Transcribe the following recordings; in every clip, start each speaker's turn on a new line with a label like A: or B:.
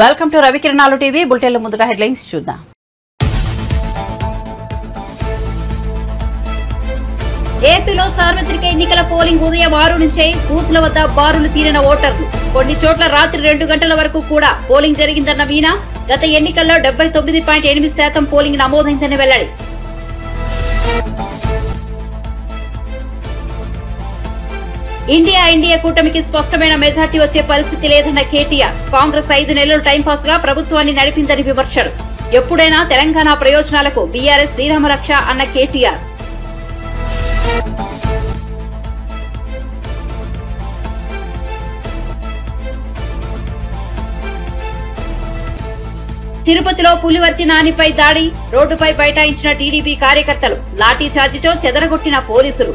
A: Welcome to రవికిరణాలు TV బులెటిన్ల ముందుగా headlines చూద్దాం. ఏపీలో సార్వత్రిక ఎన్నికల పోలింగ్ ఉదయం 6 నుంచే బూత్ల వద్ద బారులు తీరిన ఓటర్లు. కొన్ని చోట్ల రాత్రి 2 గంటల వరకు కూడా పోలింగ్ జరిగిందన్న మీనా. గత ఎన్నికల్లో 79.8% పోలింగ్ నమోదైందని వెల్లడి. ఇండియా కూటమికి స్పష్టమైన మెజార్టీ వచ్చే పరిస్థితి లేదన్న కేటీఆర్. కాంగ్రెస్ 5 నెలలు టైంపాస్ గా ప్రభుత్వాన్ని నడిపిందని విమర్శలు. ఎప్పుడైనా తెలంగాణ ప్రయోజనాలకు బీఆర్ఎస్ శ్రీరామరక్ష అన్న కేటీఆర్. తిరుపతిలో పులివర్తి నానిపై దాడి. రోడ్డుపై బైఠాయించిన టీడీపీ కార్యకర్తలు. లాఠీ చార్జితో చెదరగొట్టిన పోలీసులు.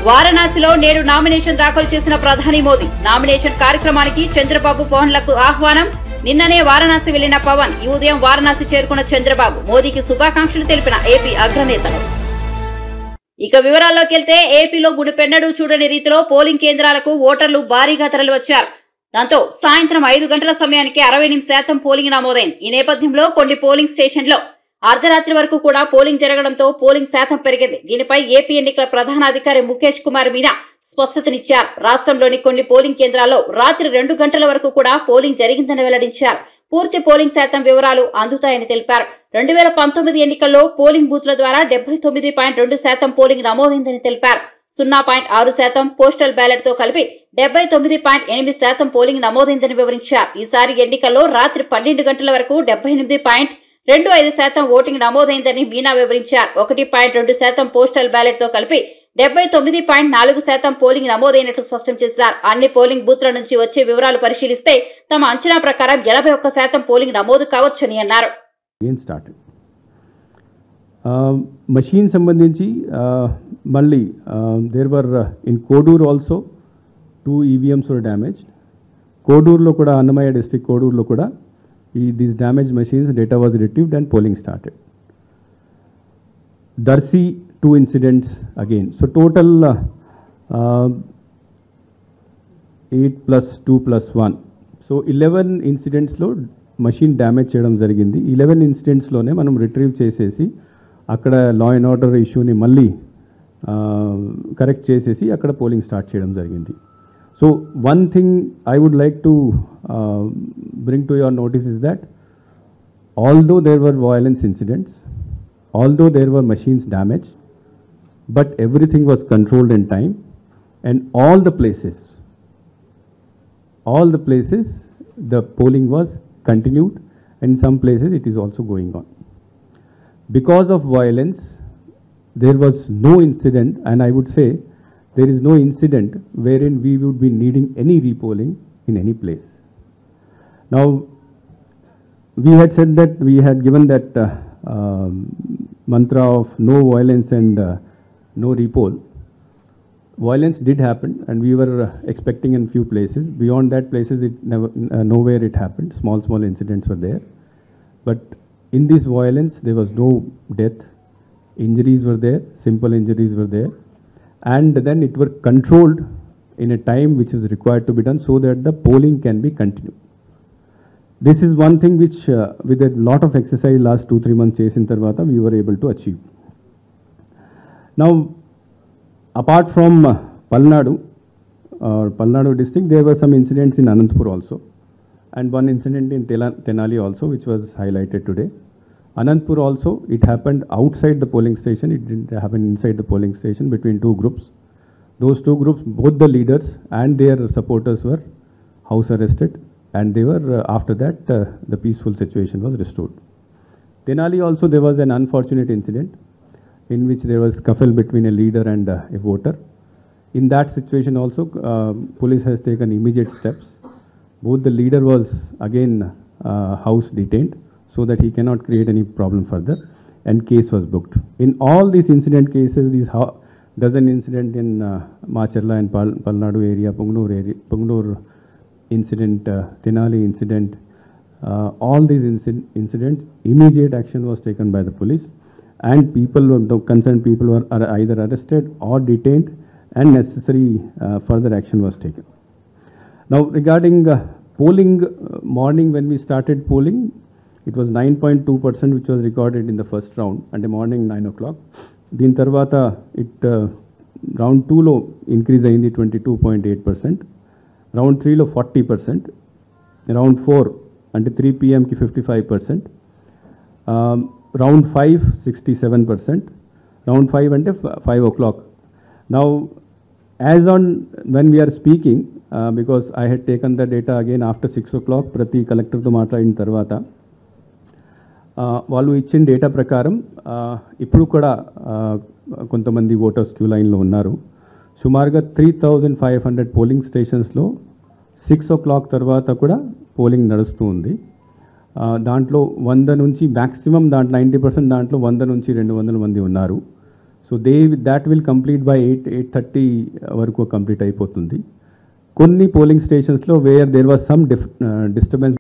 A: వారణాసిలో నేడు నామినేషన్ దాఖలు చేసిన ప్రధాని మోదీ. నామినేషన్ కార్యక్రమానికి చంద్రబాబు పవన్లకు ఆహ్వానం. నిన్ననే వారణాసి వెళ్లిన పవన్ ఈ ఉదయం వారణాసి చేరుకున్న చంద్రబాబు మోదీకి శుభాకాంక్షలు తెలిపిన ఏపీ అగ్రనేతలు. ఇక వివరాల్లోకి వెళ్తే ఏపీలో మునుపెన్నడూ చూడని రీతిలో పోలింగ్ కేంద్రాలకు ఓటర్లు భారీగా తరలివచ్చారు. దాంతో సాయంత్రం 5 గంటల సమయానికి 68% పోలింగ్ నమోదైంది. ఈ నేపథ్యంలో కొన్ని పోలింగ్ స్టేషన్లో అర్ధరాత్రి వరకు కూడా పోలింగ్ జరగడంతో పోలింగ్ శాతం పెరిగింది. దీనిపై ఏపీ ఎన్నికల ప్రధానాధికారి ముఖేష్ కుమార్ మీనా స్పష్టతనిచ్చారు. రాష్ట్రంలోని కొన్ని పోలింగ్ కేంద్రాల్లో రాత్రి 2 గంటల వరకు కూడా పోలింగ్ జరిగిందని వెల్లడించారు. పూర్తి పోలింగ్ శాతం వివరాలు అందుతాయని తెలిపారు. 2019 ఎన్నికల్లో పోలింగ్ బూత్ల ద్వారా 79.2% పోలింగ్ నమోదైందని తెలిపారు. 0.6% పోస్టల్ బ్యాలెట్ తో కలిపి 79.8% పోలింగ్ నమోదైందని వివరించారు. ఈసారి ఎన్నికల్లో రాత్రి 12 గంటల వరకు 78.25% ఓటింగ్ నమోదైందని మీనా వివరించారు. 1.2% పోస్టల్ బ్యాలెట్ తో కలిపి 79.4% పోలింగ్ నమోదైనట్లు స్పష్టం చేశారు. అన్ని పోలింగ్ బూత్ల నుంచి వచ్చే వివరాలు పరిశీలిస్తే తమ అంచనా ప్రకారం 81% పోలింగ్ నమోదు కావచ్చని అన్నారు.
B: మషీన్ సంబంధించి మళ్ళీ there were in Kodur also 2 EVMs were damaged. కోడూరులో కూడా అన్నమయ్య డిస్ట్రిక్ట్ కోడూరులో కూడా these damaged machines data was retrieved and polling started. Darsi 2 incidents again. So total 8 plus 2 plus 1. So 11 incidents lo machine damage cheyadam jarigindi. 11 incidents lone manam retrieve chesesi akkada law and order issue ni malli correct chesesi akkada polling start cheyadam jarigindi. So one thing I would like to bring to your notice is that although there were violence incidents, although there were machines damaged, but everything was controlled in time, and all the places the polling was continued, and some places it is also going on. Because of violence there was no incident, and I would say there is no incident wherein we would be needing any repolling in any place. Now, we had said that we had given that mantra of no violence and no repoll. Violence did happen, and we were expecting in few places. Beyond that places, it never, nowhere it happened. Small incidents were there. But in this violence, there was no death. Injuries were there, simple injuries were there. And then it were controlled in a time which is required to be done so that the polling can be continued. This is one thing which with a lot of exercise last 2-3 months chesin tarvata we were able to achieve. Now apart from Palnadu district, there were some incidents in Anantapur also, and one incident in Tenali also which was highlighted today. Anantapur also, it happened outside the polling station. It didn't happen inside the polling station between 2 groups. Those 2 groups, both the leaders and their supporters were house arrested, and they were after that the peaceful situation was restored. Tenali also, there was an unfortunate incident in which there was scuffle between a leader and a voter. In that situation also, police has taken immediate steps. Both the leader was again house detained, so that he cannot create any problem further, and case was booked. In all these incident cases, these dozen incident in Macharla and Palnadu area, Pungnur incident, Tenali incident, all these incidents, immediate action was taken by the police, and concerned people were either arrested or detained and necessary further action was taken. Now regarding polling, morning when we started polling, it was 9.2% which was recorded in the first round, and the morning 9 o'clock. Din tarvata it round 2 lo increase ayindi 22.8%, round 3 lo 40%, round 4 అంటే 3 PM ki 55%, round 5 67%, round 5 అంటే 5 o'clock. Now as on when we are speaking, because I had taken the data again after 6 o'clock, ప్రతి కలెక్టర్తో మాట్లాడిన తర్వాత వాళ్ళు ఇచ్చిన data ప్రకారం ఇప్పుడు కూడా కొంతమంది ఓటర్స్ క్యూ లైన్లో ఉన్నారు. సుమారుగా 3,500 పోలింగ్ స్టేషన్స్లో 6 o'clock తర్వాత కూడా పోలింగ్ నడుస్తూ ఉంది. దాంట్లో 100 నుంచి మ్యాక్సిమం దాంట్లో 90% దాంట్లో 100 నుంచి 200 మంది ఉన్నారు. So that will complete by 8:30 వరకు కంప్లీట్ అయిపోతుంది. కొన్ని పోలింగ్ స్టేషన్స్లో where there was some disturbance.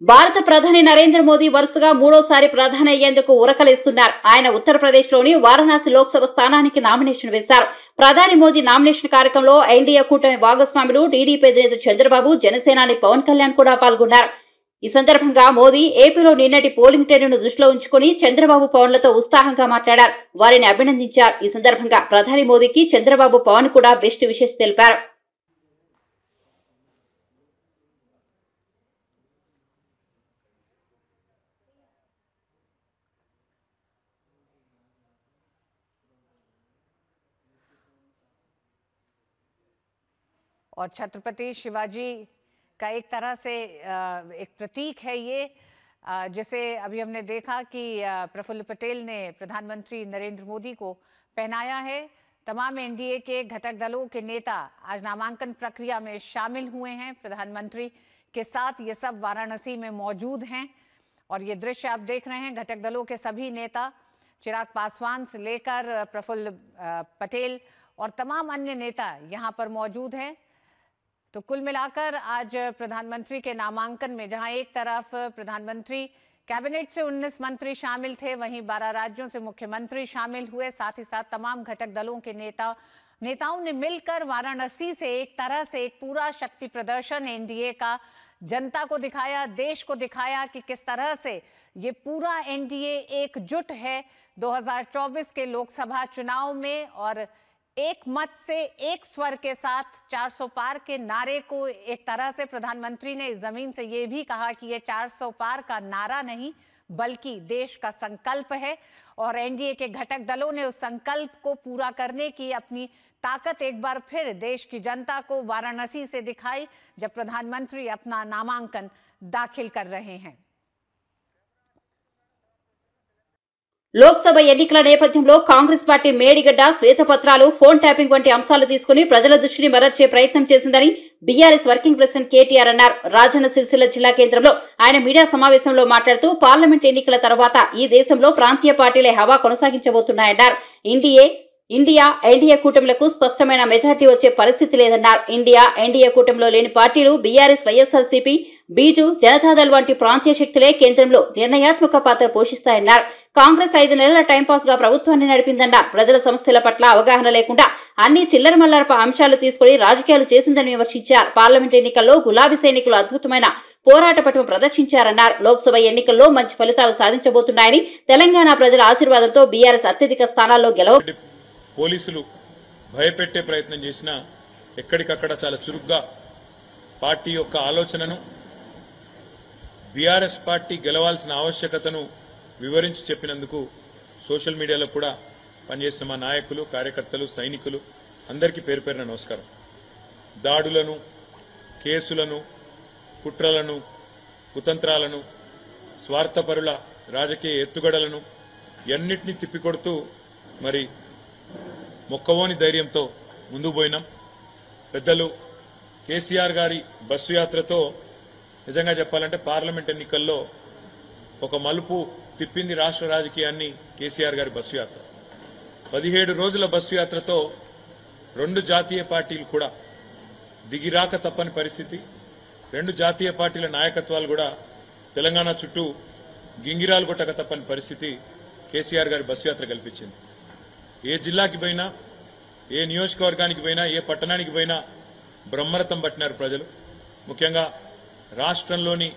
A: భారత ప్రధాని నరేంద్ర మోదీ వరుసగా మూడోసారి ప్రధాని అయ్యేందుకు ఉరకలేస్తున్నారు. ఆయన ఉత్తరప్రదేశ్లోని వారణాసి లోక్సభ స్థానానికి నామినేషన్ వేశారు. ప్రధాని మోదీ నామినేషన్ కార్యక్రమంలో ఎన్డీఏ కూటమి భాగస్వాములు టీడీపీ అధినేత చంద్రబాబు, జనసేనాని పవన్ కళ్యాణ్ కూడా పాల్గొన్నారు. ఈ సందర్భంగా మోదీ ఏపీలో నిన్నటి పోలింగ్ ట్రెండ్ను దృష్టిలో ఉంచుకుని చంద్రబాబు, పవన్లతో ఉత్సాహంగా మాట్లాడారు. వారిని అభినందించారు. ఈ సందర్భంగా ప్రధాని మోదీకి చంద్రబాబు, పవన్ కూడా బెస్ట్ విషెస్ తెలిపారు.
C: और छत्रपति शिवाजी का एक तरह से एक प्रतीक है ये, जिसे अभी हमने देखा कि प्रफुल्ल पटेल ने प्रधानमंत्री नरेंद्र मोदी को पहनाया है। तमाम एनडीए के घटक दलों के नेता आज नामांकन प्रक्रिया में शामिल हुए हैं। प्रधानमंत्री के साथ ये सब वाराणसी में मौजूद हैं और ये दृश्य आप देख रहे हैं। घटक दलों के सभी नेता, चिराग पासवान से लेकर प्रफुल्ल पटेल और तमाम अन्य नेता यहाँ पर मौजूद हैं। तो कुल मिलाकर आज प्रधानमंत्री के नामांकन में जहां एक तरफ प्रधानमंत्री कैबिनेट से 19 मंत्री शामिल थे, वहीं 12 राज्यों से मुख्यमंत्री शामिल हुए। साथ ही साथ तमाम घटक दलों के नेताओं ने मिलकर वाराणसी से एक तरह से एक पूरा शक्ति प्रदर्शन एनडीए का जनता को दिखाया, देश को दिखाया कि किस तरह से ये पूरा एनडीए एकजुट है 2024 के लोकसभा चुनाव में। और एक मत से एक स्वर के साथ 400 पार के नारे को एक तरह से प्रधानमंत्री ने इस जमीन से ये भी कहा कि ये 400 पार का नारा नहीं बल्कि देश का संकल्प है। और एनडीए के घटक दलों ने उस संकल्प को पूरा करने की अपनी ताकत एक बार फिर देश की जनता को वाराणसी से दिखाई, जब प्रधानमंत्री अपना नामांकन दाखिल कर रहे हैं।
A: లోక్సభ ఎన్నికల నేపథ్యంలో కాంగ్రెస్ పార్టీ మేడిగడ్డ, శ్వేతపత్రాలు, ఫోన్ ట్యాపింగ్ వంటి అంశాలు తీసుకుని ప్రజల దృష్టిని మరల్చే ప్రయత్నం చేసిందని బీఆర్ఎస్ వర్కింగ్ ప్రెసిడెంట్ కేటీఆర్ అన్నారు. రాజన్న సిరిసిల్ల జిల్లా కేంద్రంలో ఆయన మీడియా సమావేశంలో మాట్లాడుతూ పార్లమెంట్ ఎన్నికల తర్వాత ఈ దేశంలో ప్రాంతీయ పార్టీలే హవా కొనసాగించబోతున్నాయన్నారు. ఇండియా ఎన్డీఏ కూటమిలకు స్పష్టమైన మెజార్టీ వచ్చే పరిస్థితి లేదన్నారు. ఎన్డీఏ కూటమిలో లేని పార్టీలు బీఆర్ఎస్, వైఎస్ఆర్సీపీ, బీజు జనతాదళ్ వంటి ప్రాంతీయ శక్తులే కేంద్రంలో నిర్ణయాత్మక పాత్ర పోషిస్తాయన్నారు. కాంగ్రెస్ 5 నెలల టైంపాస్ గా ప్రభుత్వాన్ని నడిపిందన్నారు. ప్రజల సమస్యల పట్ల అవగాహన లేకుండా అన్ని చిల్లర మల్లరప అంశాలు తీసుకుని రాజకీయాలు చేసిందని విమర్శించారు. పార్లమెంట్ ఎన్నికల్లో గులాబీ సైనికులు అద్భుతమైన పోరాట పట్టును ప్రదర్శించారన్నారు. లోక్సభ ఎన్నికల్లో మంచి ఫలితాలు సాధించబోతున్నాయని, తెలంగాణ ప్రజల ఆశీర్వాదంతో బీఆర్ఎస్ అత్యధిక స్థానాల్లో
D: పోలీసులు భయపెట్టే ప్రయత్నం చేసినా ఎక్కడికక్కడ చాలా చురుగ్గా పార్టీ యొక్క ఆలోచనను, బీఆర్ఎస్ పార్టీ గెలవాల్సిన ఆవశ్యకతను వివరించి చెప్పినందుకు సోషల్ మీడియాలో కూడా పనిచేసిన మా నాయకులు, కార్యకర్తలు, సైనికులు అందరికీ పేరు పేరున నమస్కారం. దాడులను, కేసులను, కుట్రలను, కుతంత్రాలను, స్వార్థపరుల రాజకీయ ఎత్తుగడలను ఎన్నిటినీ తిప్పికొడుతూ మరి మొక్కవోని ధైర్యంతో ముందుకు పోయినాం. పెద్దలు కేసీఆర్ గారి బస్సు యాత్రతో నిజంగా చెప్పాలంటే పార్లమెంట్ ఎన్నికల్లో ఒక మలుపు తిప్పింది రాష్ట్ర రాజకీయాన్ని కేసీఆర్ గారి బస్సు యాత్ర. 17 రోజుల బస్సు యాత్రతో 2 జాతీయ పార్టీలు కూడా దిగిరాక తప్పని పరిస్థితి. 2 జాతీయ పార్టీల నాయకత్వాలు కూడా తెలంగాణ చుట్టూ గింగిరాలు కొట్టక తప్పని పరిస్థితి కేసీఆర్ గారి బస్సు యాత్ర కల్పించింది. ఏ జిల్లాకి పోయినా, ఏ నియోజకవర్గానికి పోయినా ఏ పట్టణానికి పోయినా బ్రహ్మరథం పట్టినారు ప్రజలు. ముఖ్యంగా రాష్ట్రంలోని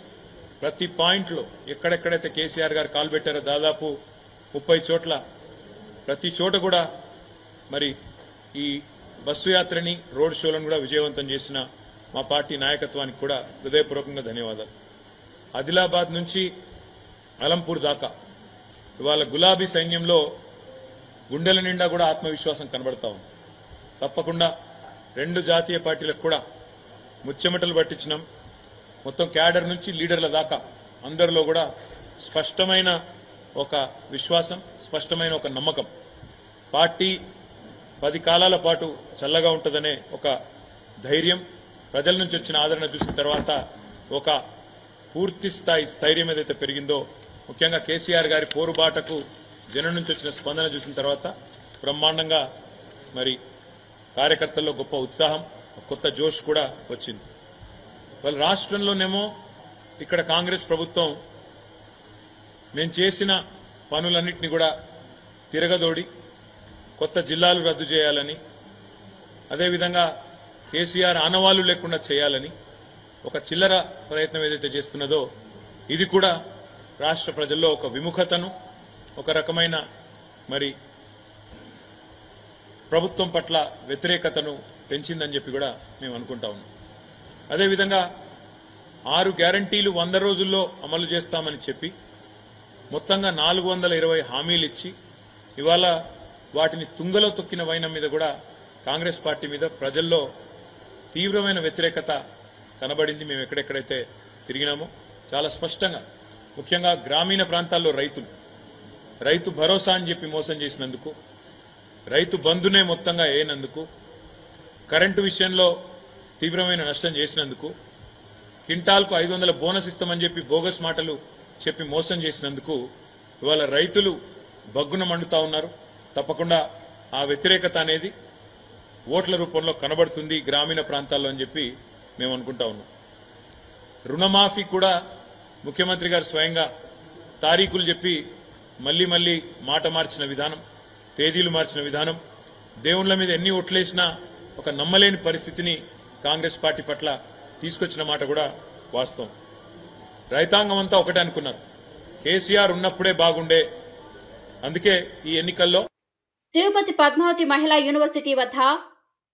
D: ప్రతి పాయింట్లో ఎక్కడెక్కడైతే కేసీఆర్ గారు కాలు పెట్టారో దాదాపు 30 చోట్ల ప్రతి చోట కూడా మరి ఈ బస్సు యాత్రని రోడ్ షోలను కూడా విజయవంతం చేసిన మా పార్టీ నాయకత్వానికి కూడా హృదయపూర్వకంగా ధన్యవాదాలు. ఆదిలాబాద్ నుంచి అలంపూర్ దాకా ఇవాళ గులాబీ సైన్యంలో గుండెల నిండా కూడా ఆత్మవిశ్వాసం కనబడతా ఉంది. తప్పకుండా 2 జాతీయ పార్టీలకు కూడా ముచ్చెమటలు పట్టించినాం. మొత్తం క్యాడర్ నుంచి లీడర్ల దాకా అందరిలో కూడా స్పష్టమైన ఒక విశ్వాసం, స్పష్టమైన ఒక నమ్మకం. పార్టీ 10 కాలాల పాటు చల్లగా ఉంటుందనే ఒక ధైర్యం, ప్రజల నుంచి వచ్చిన ఆదరణ చూసిన తర్వాత ఒక పూర్తి స్థాయి స్థైర్యం ఏదైతే పెరిగిందో, ముఖ్యంగా కేసీఆర్ గారి పోరుబాటకు జనం నుంచి వచ్చిన స్పందన చూసిన తర్వాత బ్రహ్మాండంగా మరి కార్యకర్తల్లో గొప్ప ఉత్సాహం, కొత్త జోష్ కూడా వచ్చింది. వాళ్ళ రాష్ట్రంలోనేమో ఇక్కడ కాంగ్రెస్ ప్రభుత్వం మేము చేసిన పనులన్నింటినీ కూడా తిరగదోడి కొత్త జిల్లాలు రద్దు చేయాలని, అదేవిధంగా కేసీఆర్ ఆనవాళ్లు లేకుండా చేయాలని ఒక చిల్లర ప్రయత్నం ఏదైతే చేస్తున్నదో ఇది కూడా రాష్ట్ర ప్రజల్లో ఒక విముఖతను, ఒక రకమైన మరి ప్రభుత్వం పట్ల వ్యతిరేకతను పెంచిందని చెప్పి కూడా మేము అనుకుంటా ఉన్నాం. అదేవిధంగా 6 గ్యారంటీలు 100 రోజుల్లో అమలు చేస్తామని చెప్పి మొత్తంగా 420 హామీలు ఇచ్చి ఇవాళ వాటిని తుంగలో తొక్కిన వైనం మీద కూడా కాంగ్రెస్ పార్టీ మీద ప్రజల్లో తీవ్రమైన వ్యతిరేకత కనబడింది. మేము ఎక్కడెక్కడైతే తిరిగినామో చాలా స్పష్టంగా, ముఖ్యంగా గ్రామీణ ప్రాంతాల్లో రైతు భరోసా అని చెప్పి మోసం చేసినందుకు, రైతు బంధునే మొత్తంగా వేయనందుకు, కరెంటు విషయంలో తీవ్రమైన నష్టం చేసినందుకు, క్వింటాల్కు 500 బోనస్ ఇస్తామని చెప్పి బోగస్ మాటలు చెప్పి మోసం చేసినందుకు ఇవాళ రైతులు బగ్గున మండుతా ఉన్నారు. తప్పకుండా ఆ వ్యతిరేకత అనేది ఓట్ల రూపంలో కనబడుతుంది గ్రామీణ ప్రాంతాల్లో అని చెప్పి మేము అనుకుంటా ఉన్నాం. రుణమాఫీ కూడా ముఖ్యమంత్రి గారు స్వయంగా తారీఖులు చెప్పి మళ్లీ మళ్లీ మాట మార్చిన విధానం, తేదీలు మార్చిన విధానం, దేవుళ్ల మీద ఎన్ని ఓట్లేసినా ఒక నమ్మలేని పరిస్థితిని కాంగ్రెస్ పార్టీ పట్ల తీసుకొచ్చిన మాట కూడా వాస్తవం. రైతాంగం అంతా ఒకటే అనుకున్నారు, కేసీఆర్ ఉన్నప్పుడే బాగుండే, అందుకే ఈ ఎన్నికల్లో.
A: తిరుపతి పద్మావతి మహిళా యూనివర్సిటీ వద్ద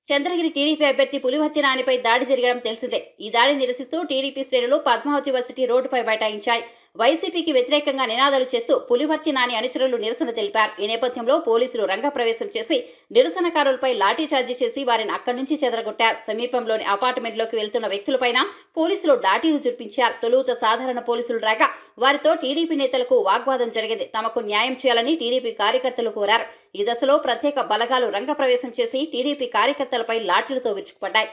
A: చంద్రగిరి టీడీపీ అభ్యర్థి పులివర్తి నానిపై దాడి జరగడం తెలిసిందే. ఈ దాడిని నిరసిస్తూ టీడీపీ శ్రేణులు పద్మావతి వర్సిటీ రోడ్డుపై బైఠాయించాయి. వైసీపీకి వ్యతిరేకంగా నినాదాలు చేస్తూ పులివర్తి నాని అనుచరులు నిరసన తెలిపారు. ఈ నేపథ్యంలో పోలీసులు రంగప్రవేశం చేసి నిరసనకారులపై లాఠీచార్జీ చేసి వారిని అక్కడి నుంచి చెదరగొట్టారు. సమీపంలోని అపార్ట్మెంట్లోకి వెళ్తున్న వ్యక్తులపైన పోలీసులు లాఠీలు జుర్పించారు. తొలుత సాధారణ పోలీసులు రాగా వారితో టీడీపీ నేతలకు వాగ్వాదం జరిగింది. తమకు న్యాయం చేయాలని టీడీపీ కార్యకర్తలు కోరారు. ఈ దశలో ప్రత్యేక బలగాలు రంగప్రవేశం చేసి టీడీపీ కార్యకర్తలపై లాఠీలతో విరుచుకుపడ్డాయి.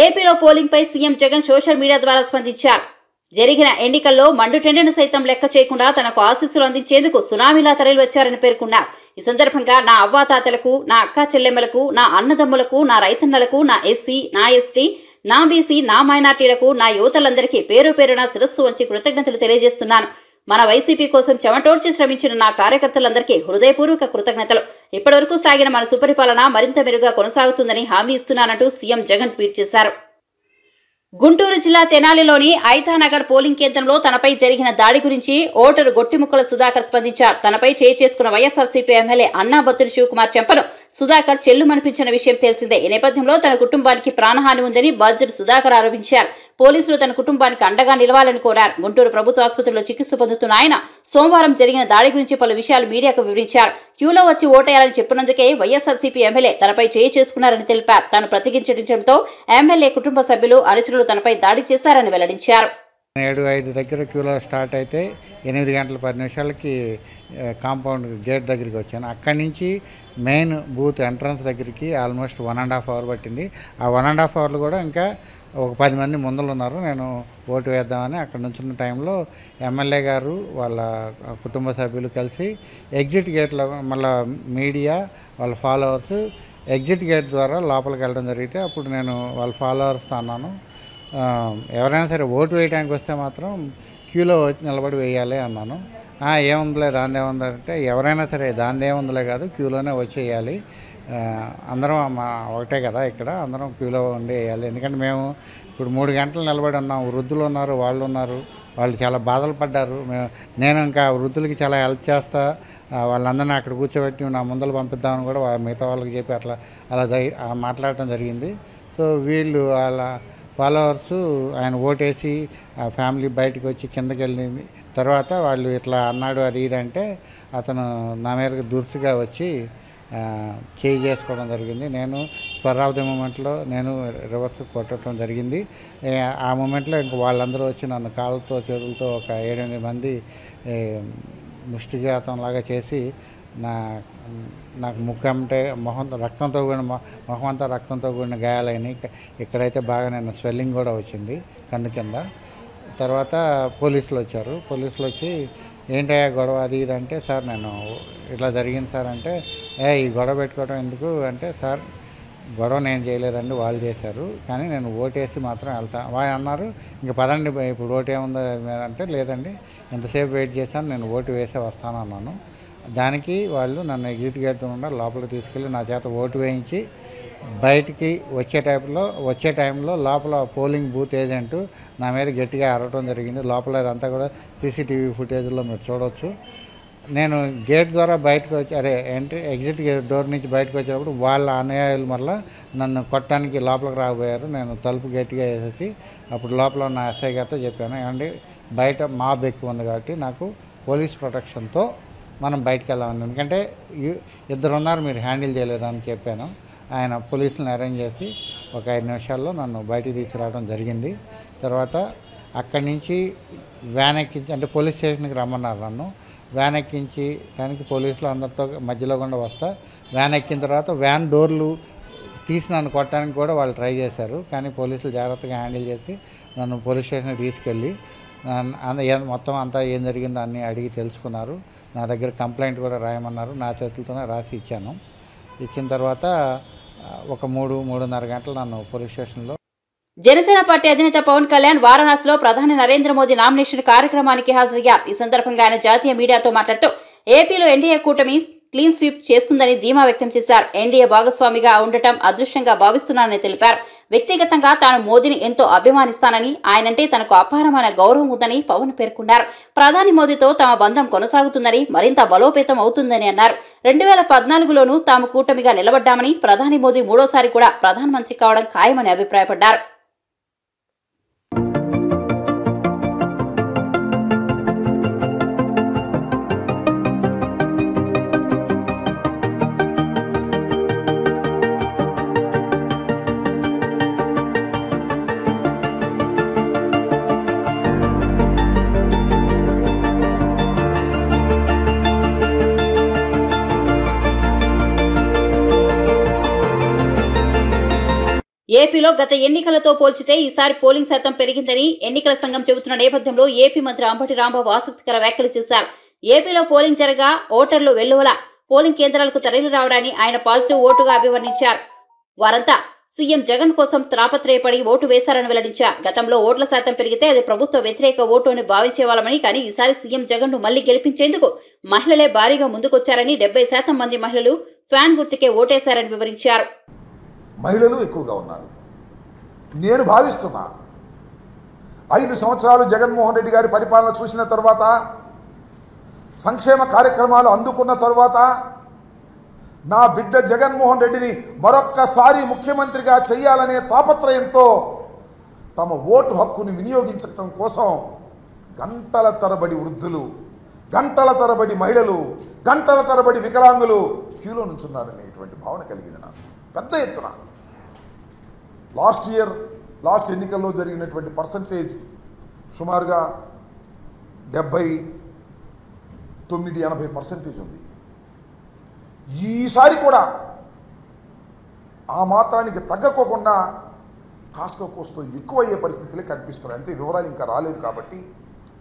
A: ఏపీలో పోలింగ్ పై సీఎం జగన్ సోషల్ మీడియా ద్వారా స్పందించారు. జరిగిన ఎన్నికల్లో మండుటెండను సైతం లెక్క చేయకుండా తనకు ఆశీస్సులు అందించేందుకు సునామీలా తరలివచ్చారని పేర్కొన్నారు. ఈ సందర్భంగా నా అవ్వాతాతలకు, నా అక్కా చెల్లెమ్మలకు, నా అన్నదమ్ములకు, నా రైతన్నలకు, నా ఎస్సీ, నా ఎస్టీ, నా బీసీ, నా మైనార్టీలకు, నా యువతలందరికీ పేరు పేరున శిరస్సు వంచి కృతజ్ఞతలు తెలియజేస్తున్నాను. మన వైసీపీ కోసం చెమటోడ్చి శ్రమించిన నా కార్యకర్తలందరికీ హృదయపూర్వక కృతజ్ఞతలు. ఇప్పటివరకు సాగిన మన సుపరిపాలన మరింత మెరుగ్గా కొనసాగుతుందని హామీ ఇస్తున్నానంటూ సీఎం జగన్ ట్వీట్ చేశారు. గుంటూరు జిల్లా తెనాలిలోని ఐతానగర్ పోలింగ్ కేంద్రంలో తనపై జరిగిన దాడి గురించి ఓటరు గొట్టిముక్కల సుధాకర్ స్పందించారు. తనపై చేయి చేసుకున్న వైఎస్ఆర్సీపీ ఎమ్మెల్యే అన్నాబత్తుని శివకుమార్ చెంపను సుధాకర్ చెల్లుమనిపించిన విషయం తెలిసిందే. ఈ నేపథ్యంలో తన కుటుంబానికి ప్రాణహాని ఉందని బాధ్యుడు సుధాకర్ ఆరోపించారు. పోలీసులు తన కుటుంబానికి అండగా నిలవాలని కోరారు. గుంటూరు ప్రభుత్వ ఆసుపత్రిలో చికిత్స పొందుతున్న ఆయన సోమవారం జరిగిన దాడి గురించి పలు విషయాలు మీడియాకు వివరించారు. క్యూలో వచ్చి ఓటేయాలని చెప్పినందుకే వైఎస్ఆర్సీపీ ఎమ్మెల్యే తనపై చేయి చేసుకున్నారని తెలిపారు. తాను ప్రతిఘటించడంతో ఎమ్మెల్యే కుటుంబ సభ్యులు, అనుచరులు తనపై దాడి చేశారని వెల్లడించారు.
E: 7-5 దగ్గర క్యూలో స్టార్ట్ అయితే 8 గంటల 10 నిమిషాలకి కాంపౌండ్ గేట్ దగ్గరికి వచ్చాను. అక్కడి నుంచి మెయిన్ బూత్ ఎంట్రన్స్ దగ్గరికి ఆల్మోస్ట్ 1.5 అవర్ పట్టింది. ఆ 1.5 అవర్లు కూడా ఇంకా ఒక 10 మంది ముందలు ఉన్నారు. నేను ఓటు వేద్దామని అక్కడ నుంచున్న టైంలో ఎమ్మెల్యే గారు వాళ్ళ కుటుంబ సభ్యులు కలిసి ఎగ్జిట్ గేట్లో మళ్ళీ మీడియా వాళ్ళ ఫాలోవర్స్ ఎగ్జిట్ గేట్ ద్వారా లోపలికి వెళ్ళడం జరిగితే అప్పుడు నేను వాళ్ళ ఫాలోవర్స్తో అన్నాను, ఎవరైనా సరే ఓటు వేయడానికి వస్తే మాత్రం క్యూలో వచ్చి నిలబడి వేయాలి అన్నాను. ఏముందిలే దాని ఏముంది అంటే, ఎవరైనా సరే దాని ఏముందిలే కాదు, క్యూలోనే వచ్చి వేయాలి, అందరం ఒకటే కదా ఇక్కడ, అందరం క్యూలో ఉండి వేయాలి. ఎందుకంటే మేము ఇప్పుడు 3 గంటలు నిలబడి ఉన్నాం. వృద్ధులు ఉన్నారు, వాళ్ళు చాలా బాధలు పడ్డారు. నేను ఇంకా వృద్ధులకి చాలా హెల్ప్ చేస్తా, వాళ్ళందరినీ అక్కడ కూర్చోబెట్టి నా ముందలు పంపిద్దామని కూడా మిగతా వాళ్ళకి చెప్పి అలా మాట్లాడటం జరిగింది. సో వీళ్ళు వాళ్ళ ఫాలోవర్సు ఆయన ఓటేసి ఆ ఫ్యామిలీ బయటకు వచ్చి కిందకి వెళ్ళింది. తర్వాత వాళ్ళు ఇట్లా అన్నాడు అది ఇది అంటే అతను నా మీదకి దురుసుగా వచ్చి చేయి చేసుకోవడం జరిగింది. నేను స్పర్ ఆఫ్ ది మూమెంట్లో నేను రివర్స్ కొట్టడం జరిగింది. ఆ మూమెంట్లో ఇంక వాళ్ళందరూ వచ్చి నన్ను కాళ్ళతో చేతులతో ఒక 7-8 మంది ముష్టిఘాతంలాగా చేసి నాకు ముఖంటే మొహం అంతా రక్తంతో కూడిన గాయాలైనాయి. ఇక్కడైతే బాగా నేను స్వెల్లింగ్ కూడా వచ్చింది కన్ను కింద. తర్వాత పోలీసులు వచ్చారు. పోలీసులు వచ్చి ఏంటయ్యా గొడవ అది ఇది అంటే, సార్ నేను ఇట్లా జరిగింది సార్ అంటే, ఈ గొడవ పెట్టుకోవడం ఎందుకు అంటే, సార్ గొడవ నేను చేయలేదండి, వాళ్ళు చేశారు, కానీ నేను ఓటేసి మాత్రం వెళ్తా. వాళ్ళు అన్నారు ఇంక పదండి ఇప్పుడు ఓటు ఏముందో అంటే, లేదండి ఎంతసేపు వెయిట్ చేశాను, నేను ఓటు వేసే వస్తాను అన్నాను. దానికి వాళ్ళు నన్ను ఎగ్జిట్ గేట్ నుండి లోపలికి తీసుకెళ్ళి నా చేత ఓటు వేయించి బయటికి వచ్చే టైంలో లోపల పోలింగ్ బూత్ ఏజెంటు నా మీద గట్టిగా అరవడం జరిగింది. లోపల అదంతా కూడా సీసీటీవీ ఫుటేజ్లో మీరు చూడవచ్చు. నేను గేట్ ద్వారా బయటకు వచ్చి ఎగ్జిట్ గేట్ డోర్ నుంచి బయటకు వచ్చేటప్పుడు వాళ్ళ అనుయాయులు మళ్ళీ నన్ను కొట్టడానికి లోపలికి రాబోయారు. నేను తలుపు గట్టిగా వేసేసి అప్పుడు లోపల ఉన్న ఎస్ఐ గారితో చెప్పాను, ఏమండి బయట మాబ్ ఎక్కువ ఉంది కాబట్టి నాకు పోలీస్ ప్రొటెక్షన్తో మనం బయటకు వెళ్దామని, ఎందుకంటే 2 ఉన్నారు మీరు హ్యాండిల్ చేయలేదని చెప్పాను. ఆయన పోలీసులను అరేంజ్ చేసి ఒక 5 నిమిషాల్లో నన్ను బయటికి తీసుకురావడం జరిగింది. తర్వాత అక్కడి నుంచి వ్యాన్ ఎక్కించి అంటే పోలీస్ స్టేషన్కి రమ్మన్నారు. నన్ను వ్యాన్ ఎక్కించి దానికి పోలీసులు అందరితో మధ్యలో గుండా వస్తా వ్యాన్ ఎక్కిన తర్వాత వ్యాన్ డోర్లు తీసి నన్ను కొట్టడానికి కూడా వాళ్ళు ట్రై చేశారు. కానీ పోలీసులు జాగ్రత్తగా హ్యాండిల్ చేసి నన్ను పోలీస్ స్టేషన్కి తీసుకెళ్ళి మొత్తం అంతా ఏం జరిగిందో అన్నీ అడిగి తెలుసుకున్నారు. నా దగ్గర కంప్లైంట్ కూడా రాయమన్నారు. నా చేతులతోనే రాసి ఇచ్చాను. ఇచ్చిన తర్వాత ఒక 3-3:30 గంటలు నన్ను పోలీస్ స్టేషన్లో.
A: జనసేన పార్టీ అధినేత పవన్ కళ్యాణ్ వారణాసిలో ప్రధాని నరేంద్ర మోదీ నామినేషన్ కార్యక్రమానికి హాజరయ్యారు. ఈ సందర్భంగా ఆయన జాతీయ మీడియాతో మాట్లాడుతూ ఏపీలో ఎన్డీఏ కూటమి క్లీన్ స్వీప్ చేస్తుందని ధీమా వ్యక్తం చేశారు. ఎన్డీఏ భాగస్వామిగా ఉండటం అదృష్టంగా భావిస్తున్నానని తెలిపారు. వ్యక్తిగతంగా తాను మోదీని ఎంతో అభిమానిస్తానని, ఆయనంటే తనకు అపారమైన గౌరవం ఉందని పవన్ పేర్కొన్నారు. ప్రధాని మోదీతో తమ బంధం కొనసాగుతుందని, మరింత బలోపేతం అవుతుందని అన్నారు. 2014లోనూ తాము కూటమిగా నిలబడ్డామని, ప్రధాని మోదీ 3వ సారి కూడా ప్రధానమంత్రి కావడం ఖాయమని అభిప్రాయపడ్డారు. ఏపీలో గత ఎన్నికలతో పోల్చితే ఈసారి పోలింగ్ శాతం పెరిగిందని ఎన్నికల సంఘం చెబుతున్న నేపథ్యంలో ఏపీ మంత్రి అంబటి రాంబాబు ఆసక్తికర వ్యాఖ్యలు చేశారు. ఏపీలో పోలింగ్ జరగా ఓటర్లు వెల్లువల పోలింగ్ కేంద్రాలకు తరలి రావడాన్ని ఆయన పాజిటివ్ ఓటుగా అభివర్ణించారు. వారంతా సీఎం జగన్ కోసం తాపత్రయపడి ఓటు వేశారని వెల్లడించారు. గతంలో ఓట్ల శాతం పెరిగితే అది ప్రభుత్వ వ్యతిరేక ఓటు అని భావించేవాళ్ళమని, కానీ ఈసారి సీఎం జగన్ ను మళ్లీ గెలిపించేందుకు మహిళలే భారీగా ముందుకొచ్చారని, 70% మంది మహిళలు ఫ్యాన్ గుర్తుకే ఓటేశారని వివరించారు.
F: మహిళలు ఎక్కువగా ఉన్నారు. నేను భావిస్తున్నా 5 సంవత్సరాలు జగన్మోహన్ రెడ్డి గారి పరిపాలన చూసిన తర్వాత, సంక్షేమ కార్యక్రమాలు అందుకున్న తర్వాత, నా బిడ్డ జగన్మోహన్ రెడ్డిని మరొక్కసారి ముఖ్యమంత్రిగా చేయాలనే తాపత్రయంతో తమ ఓటు హక్కుని వినియోగించడం కోసం గంటల తరబడి వృద్ధులు, గంటల తరబడి మహిళలు, గంటల తరబడి వికలాంగులు క్యూలో నుంచున్నారనేటువంటి భావన కలిగింది నాకు పెద్ద ఎత్తున. లాస్ట్ ఎన్నికల్లో జరిగినటువంటి పర్సంటేజ్ సుమారుగా 79-80% ఉంది. ఈసారి కూడా ఆ మాత్రానికి తగ్గకోకుండా కాస్తో కోస్తో ఎక్కువయ్యే పరిస్థితులే కనిపిస్తున్నాయి. అంతే, వివరాలు ఇంకా రాలేదు కాబట్టి,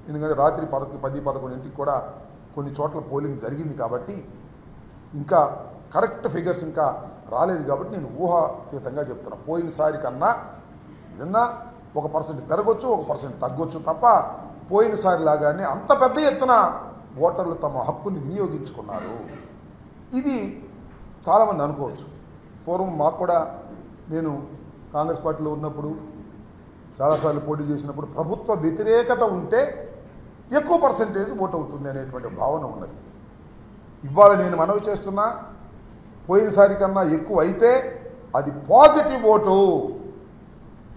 F: ఎందుకంటే రాత్రి 10-11 కూడా కొన్ని చోట్ల పోలింగ్ జరిగింది కాబట్టి ఇంకా కరెక్ట్ ఫిగర్స్ ఇంకా రాలేదు కాబట్టి నేను ఊహాతీతంగా చెప్తున్నా. పోయినసారి కన్నా ఏదన్నా 1% పెరగొచ్చు, 1% తగ్గొచ్చు తప్ప పోయినసారి లాగానే అంత పెద్ద ఎత్తున ఓటర్లు తమ హక్కుని వినియోగించుకున్నారు. ఇది చాలామంది అనుకోవచ్చు. పూర్వం మాకు కూడా, నేను కాంగ్రెస్ పార్టీలో ఉన్నప్పుడు చాలాసార్లు పోటీ చేసినప్పుడు ప్రభుత్వ వ్యతిరేకత ఉంటే ఎక్కువ పర్సంటేజ్ ఓటు అవుతుంది అనేటువంటి భావన ఉన్నది. ఇవాళ నేను మనవి చేస్తున్నా, పోయినసారి కన్నా ఎక్కువ అయితే అది పాజిటివ్ ఓటు.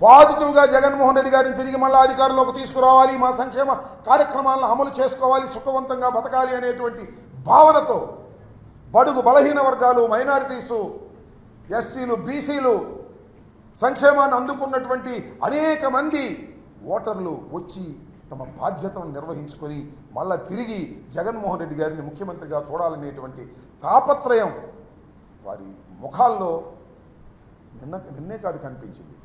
F: పాజిటివ్గా జగన్మోహన్ రెడ్డి గారిని తిరిగి మళ్ళీ అధికారంలోకి తీసుకురావాలి, మా సంక్షేమ కార్యక్రమాలను అమలు చేసుకోవాలి, సుఖవంతంగా బతకాలి అనేటువంటి భావనతో బడుగు బలహీన వర్గాలు, మైనారిటీసు, ఎస్సీలు, బీసీలు, సంక్షేమాన్ని అందుకున్నటువంటి అనేక మంది ఓటర్లు వచ్చి తమ బాధ్యతను నిర్వహించుకొని మళ్ళా తిరిగి జగన్మోహన్ రెడ్డి గారిని ముఖ్యమంత్రిగా చూడాలనేటువంటి తాపత్రయం వారి ముఖాల్లో నిన్నే కాదు కనిపించింది.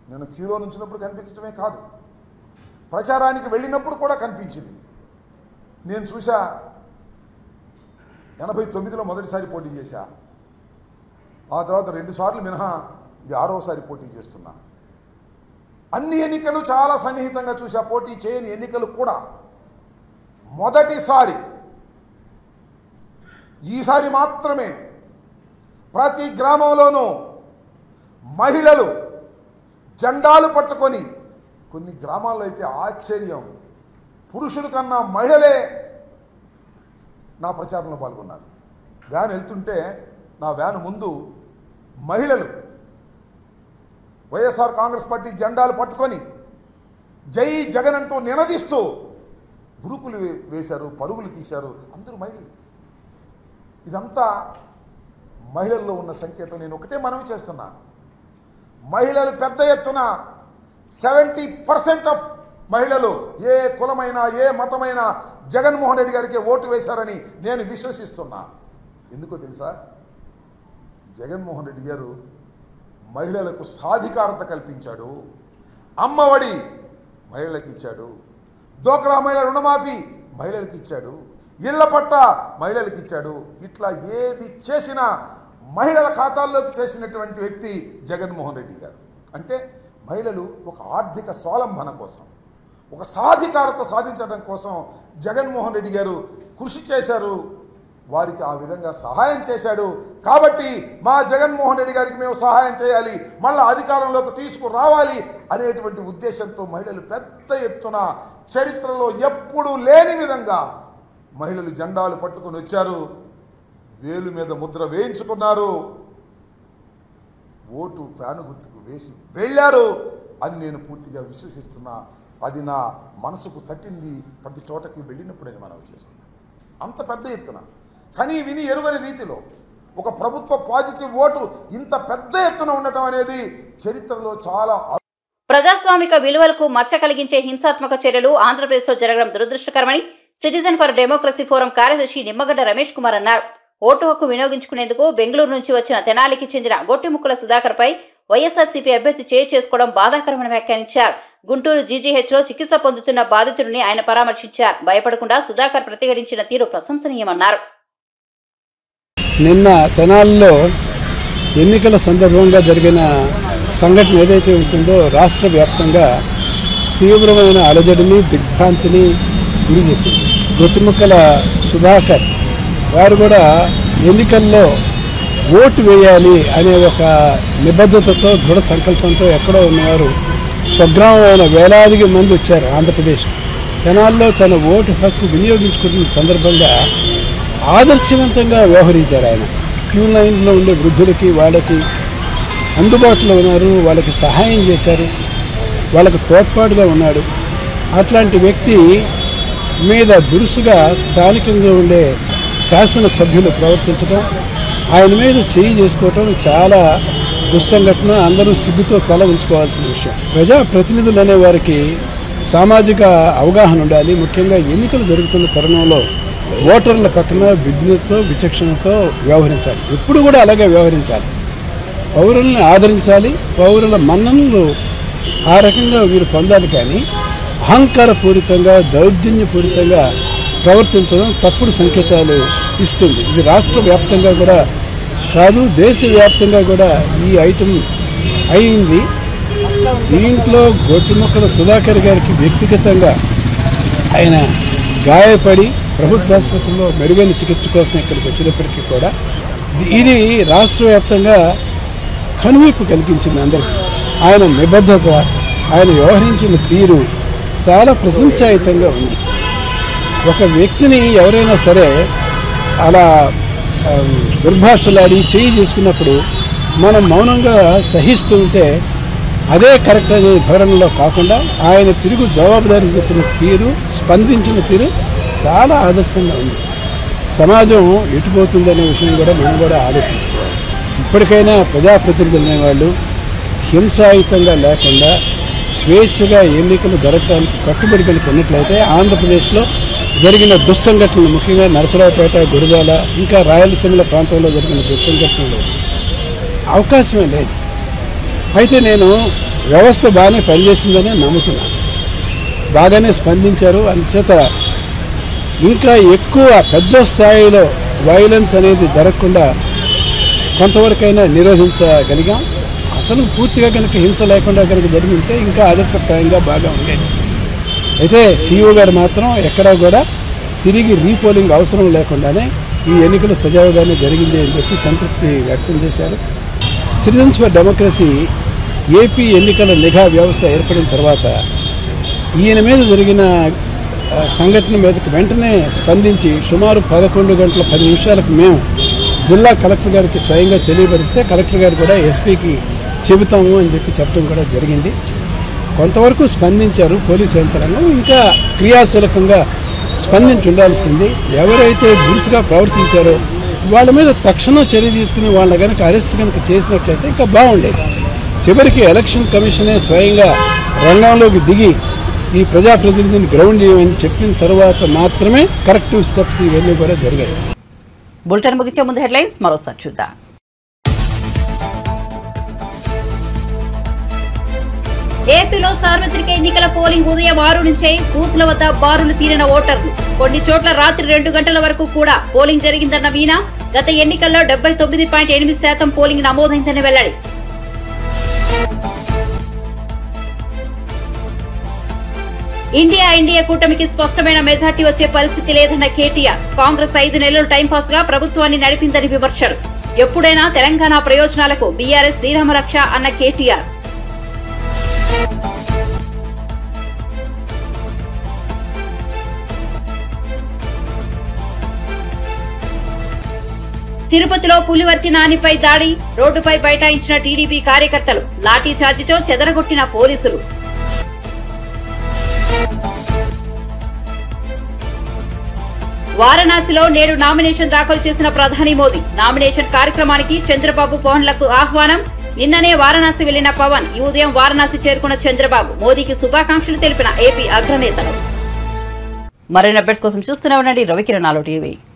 F: నేను క్యూలో నుంచినప్పుడు కనిపించడమే కాదు, ప్రచారానికి వెళ్ళినప్పుడు కూడా కనిపించింది. నేను చూసా, 89లో మొదటిసారి పోటీ చేశా, ఆ తర్వాత 2 సార్లు మినహా ఇది 6వసారి పోటీ చేస్తున్నా. అన్ని ఎన్నికలు చాలా సన్నిహితంగా చూసా, పోటీ చేయని ఎన్నికలు కూడా. మొదటిసారి ఈసారి మాత్రమే ప్రతి గ్రామంలోనూ మహిళలు జెండాలు పట్టుకొని, కొన్ని గ్రామాల్లో అయితే ఆశ్చర్యం, పురుషుల కన్నా మహిళలే నా ప్రచారంలో పాల్గొన్నారు. వ్యాన్ వెళ్తుంటే నా వ్యాన్ ముందు మహిళలు వైఎస్ఆర్ కాంగ్రెస్ పార్టీ జెండాలు పట్టుకొని జై జగన్ అంటూ నినదిస్తూ ఉరుకులు వేశారు, పరుగులు తీశారు. అందరూ మహిళలు. ఇదంతా మహిళల్లో ఉన్న సంకేతం. నేను ఒకటే మనవి చేస్తున్నా, మహిళలు పెద్ద ఎత్తున 70% ఆఫ్ మహిళలు ఏ కులమైనా ఏ మతమైనా జగన్మోహన్ రెడ్డి గారికి ఓటు వేశారని నేను విశ్వసిస్తున్నా. ఎందుకో తెలుసా, జగన్మోహన్ రెడ్డి గారు మహిళలకు సాధికారత కల్పించాడు. అమ్మఒడి మహిళలకు ఇచ్చాడు, డోక్రా మహిళ రుణమాఫీ మహిళలకు ఇచ్చాడు, ఇళ్ల పట్ట మహిళలకు ఇచ్చాడు. ఇట్లా ఏది చేసినా మహిళల ఖాతాల్లోకి చేసినటువంటి వ్యక్తి జగన్మోహన్ రెడ్డి గారు. అంటే మహిళలు ఒక ఆర్థిక స్వావలంబన కోసం, ఒక సాధికారత సాధించడం కోసం జగన్మోహన్ రెడ్డి గారు కృషి చేశారు. వారికి ఆ విధంగా సహాయం చేశాడు. కాబట్టి మా జగన్మోహన్ రెడ్డి గారికి మేము సహాయం చేయాలి, మళ్ళీ అధికారంలోకి తీసుకురావాలి అనేటువంటి ఉద్దేశంతో మహిళలు పెద్ద ఎత్తున చరిత్రలో ఎప్పుడూ లేని విధంగా మహిళలు జెండాలు పట్టుకొని వచ్చారు, వేలు మీద ముద్ర వేయించుకున్నారు, ఓటు ఫ్యాను గుర్తుకు వేసి వెళ్ళారు అని నేను పూర్తిగా విశ్వసిస్తున్నా. అది నా మనసుకు తట్టింది ప్రతి చోటకి వెళ్ళినప్పుడే మనం చేస్తున్నాం. అంత పెద్ద ఎత్తున కానీ విని ఎరుగని రీతిలో ఒక ప్రభుత్వ పాజిటివ్ ఓటు ఇంత పెద్ద ఎత్తున ఉండటం అనేది చరిత్రలో చాలా.
A: ప్రజాస్వామిక విలువలకు మచ్చ కలిగించే హింసాత్మక చర్యలు ఆంధ్రప్రదేశ్లో జరగడం దురదృష్టకరమని సిటిజన్ ఫర్ డెమోక్రసీ ఫోరం కార్యదర్శి నిమ్మగడ్డ రమేష్ కుమార్ అన్నారు. ఓటు హక్కు వినియోగించుకునేందుకు బెంగళూరు నుంచి వచ్చిన తెనాలికి చెందిన గొట్టిముక్కల సుధాకర్ పై వైఎస్ఆర్సీపీ అభ్యర్థి చేసుకోవడం బాధాకరమని వ్యాఖ్యానించారు. గుంటూరు జీజీహెచ్లో చికిత్స పొందుతున్న బాధితుడిని ఆయన పరామర్శించారు. భయపడకుండా సుధాకర్ ప్రతిఘటించిన తీరు ప్రశంసనీయమన్నారు.
G: నిన్న తెనాలిలో ఎన్నికల సందర్భంగా జరిగిన సంఘటన ఏదైతే ఉంటుందో రాష్ట్ర వ్యాప్తంగా తీవ్రమైన అలజడిని దిగ్భ్రాంతిని గురి చేసింది. గొట్టిముక్కల సుధాకర్ వారు కూడా ఎన్నికల్లో ఓటు వేయాలి అనే ఒక నిబద్ధతతో దృఢ సంకల్పంతో ఎక్కడో ఉన్నవారు స్వగ్రామమైన వేలాదికి మంది వచ్చారు ఆంధ్రప్రదేశ్. తెనాల్లో తన ఓటు హక్కు వినియోగించుకుంటున్న సందర్భంగా ఆదర్శవంతంగా వ్యవహరించారు. ఆయన క్యూ లైన్లో ఉండే వృద్ధులకి వాళ్ళకి అందుబాటులో ఉన్నారు, వాళ్ళకి సహాయం చేశారు, వాళ్ళకు తోడ్పాటుగా ఉన్నాడు. అట్లాంటి వ్యక్తి మీద దురుసుగా స్థానికంగా ఉండే శాసనసభ్యులు ప్రవర్తించడం, ఆయన మీద చేయి చేసుకోవటం చాలా దుస్సంఘటన. అందరూ సిగ్గుతో తల ఉంచుకోవాల్సిన విషయం. ప్రజాప్రతినిధులు అనే వారికి సామాజిక అవగాహన ఉండాలి. ముఖ్యంగా ఎన్నికలు జరుగుతున్న తరుణంలో ఓటర్ల పక్కన విజ్ఞతతో విచక్షణతో వ్యవహరించాలి. ఎప్పుడు కూడా అలాగే వ్యవహరించాలి. పౌరుల్ని ఆదరించాలి, పౌరుల మన్ననలు ఆ రకంగా వీరు పొందాలి. కానీ అహంకారపూరితంగా దౌర్జన్యపూరితంగా ప్రవర్తించడం తప్పుడు సంకేతాలు ఇస్తుంది. ఇది రాష్ట్ర వ్యాప్తంగా కూడా కాదు, దేశవ్యాప్తంగా కూడా ఈ ఐటెం అయింది. దీంట్లో గొట్టిముక్కల సుధాకర్ గారికి వ్యక్తిగతంగా ఆయన గాయపడి ప్రభుత్వ ఆసుపత్రిలో మెరుగైన చికిత్స కోసం ఇక్కడికి వచ్చినప్పటికీ కూడా ఇది రాష్ట్ర వ్యాప్తంగా కనువిప్పు కలిగించింది అందరికీ. ఆయన నిబద్ధత, ఆయన వ్యవహరించిన తీరు చాలా ప్రశంసాయుతంగా ఉంది. ఒక వ్యక్తిని ఎవరైనా సరే అలా దుర్భాషలాడి చేయి చేసుకున్నప్పుడు మనం మౌనంగా సహిస్తూ ఉంటే అదే కరెక్ట్ అనే ధోరణిలో కాకుండా ఆయన తిరుగు జవాబుదారీ చెప్పిన తీరు, స్పందించిన తీరు చాలా ఆదర్శంగా ఉంది. సమాజం ఎటుపోతుందనే విషయం కూడా మనం కూడా ఆలోచించుకోవాలి. ఇప్పటికైనా ప్రజాప్రతినిధులు అనేవాళ్ళు హింసాయుతంగా లేకుండా స్వేచ్ఛగా ఎన్నికలు జరగడానికి కట్టుబడి కనుక ఉన్నట్లయితే ఆంధ్రప్రదేశ్లో జరిగిన దుస్సంఘటనలు, ముఖ్యంగా నరసరావుపేట, గురజాల, ఇంకా రాయలసీమల ప్రాంతంలో జరిగిన దుస్సంఘటనలు అవకాశమే లేదు. అయితే నేను వ్యవస్థ బాగానే పనిచేసిందని నమ్ముతున్నాను. బాగానే స్పందించారు. అందుచేత ఇంకా ఎక్కువ పెద్ద స్థాయిలో వైలెన్స్ అనేది జరగకుండా కొంతవరకైనా నిరోధించగలిగాం. అసలు పూర్తిగా కనుక హింస లేకుండా కనుక జరిగి ఉంటే ఇంకా ఆదర్శప్రాయంగా బాగా ఉండేది. అయితే సీఈఓ గారు మాత్రం ఎక్కడా కూడా తిరిగి రీపోలింగ్ అవసరం లేకుండానే ఈ ఎన్నికలు సజావుగానే జరిగింది అని చెప్పి సంతృప్తి వ్యక్తం చేశారు. సిటిజన్స్ ఫర్ డెమోక్రసీ ఏపీ ఎన్నికల నిఘా వ్యవస్థ ఏర్పడిన తర్వాత ఈయన మీద జరిగిన సంఘటన మీదకి వెంటనే స్పందించి సుమారు 11 గంటల 10 నిమిషాలకు మేము జిల్లా కలెక్టర్ గారికి స్వయంగా తెలియపరిస్తే కలెక్టర్ గారు కూడా ఎస్పీకి చెబుతాము అని చెప్పి చెప్పడం కూడా జరిగింది. కొంతవరకు స్పందించారు పోలీసు యంత్రాంగం. ఇంకా క్రియాశీలకంగా స్పందించి ఉండాల్సింది. ఎవరైతే దురుసుగా ప్రవర్తించారో వాళ్ళ మీద తక్షణం చర్య తీసుకుని వాళ్ళ కనుక అరెస్ట్ కనుక చేసినట్లయితే ఇంకా బాగుండేది. చివరికి ఎలక్షన్ కమిషనే స్వయంగా రంగంలోకి దిగి ఈ ప్రజాప్రతినిధిని గ్రౌండ్ చేయమని చెప్పిన తర్వాత మాత్రమే కరెక్టివ్ స్టెప్స్ ఇవన్నీ కూడా జరిగాయి.
A: బులెటిన్ ముగించే ముందు హెడ్లైన్స్ మరోసారి చూద్దాం. ఏపీలో సార్వత్రిక ఎన్నికల పోలింగ్ ఉదయం 6 నుంచే బూత్ల వద్ద బారులు తీరిన ఓటర్లు. కొన్ని చోట్ల రాత్రి 2 గంటల వరకు కూడా పోలింగ్ జరిగిందన్న వీణా. గత ఎన్నికల్లో 79.8% పోలింగ్ నమోదైందని వెల్లడి. ఇండియా కూటమికి స్పష్టమైన మెజార్టీ వచ్చే పరిస్థితి లేదన్న కేటీఆర్. కాంగ్రెస్ 5 నెలలు టైంపాస్ గా ప్రభుత్వాన్ని నడిపిందని విమర్శలు. ఎప్పుడైనా తెలంగాణ ప్రయోజనాలకు బీఆర్ఎస్ శ్రీరామరక్ష అన్న కేటీఆర్. తిరుపతిలో పులివర్తి నానిపై దాడి. రోడ్డుపై బైఠాయించిన టీడీపీ కార్యకర్తలు. లాఠీ చార్జితో చెదరగొట్టిన పోలీసులు. వారణాసిలో నేడు నామినేషన్ దాఖలు చేసిన ప్రధాని మోదీ. నామినేషన్ కార్యక్రమానికి చంద్రబాబు పవన్లకు ఆహ్వానం. నిన్ననే వారణాసి వెళ్లిన పవన్ ఈ ఉదయం వారణాసి చేరుకున్న చంద్రబాబు మోదీకి శుభాకాంక్షలు తెలిపిన ఏపీ అగ్రనేతలు. మరిన్ని అప్డేట్స్ కోసం చూస్తూనే ఉండండి రవికిరణాలు టీవీ.